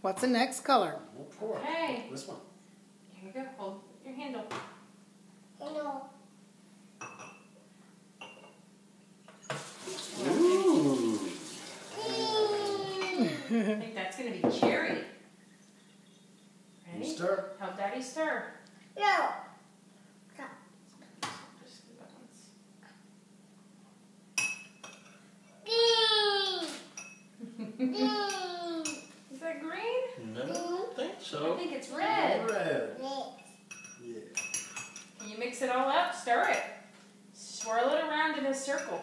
What's the next color? Okay. This one. Here you go. Hold your handle. No. Ooh. I think that's going to be cherry. Ready? Stir. Help Daddy stir. No. Just the buttons. Is that green? No, I don't think I so. think it's red. Red. Yeah. Can you mix it all up? Stir it. Swirl it around in a circle.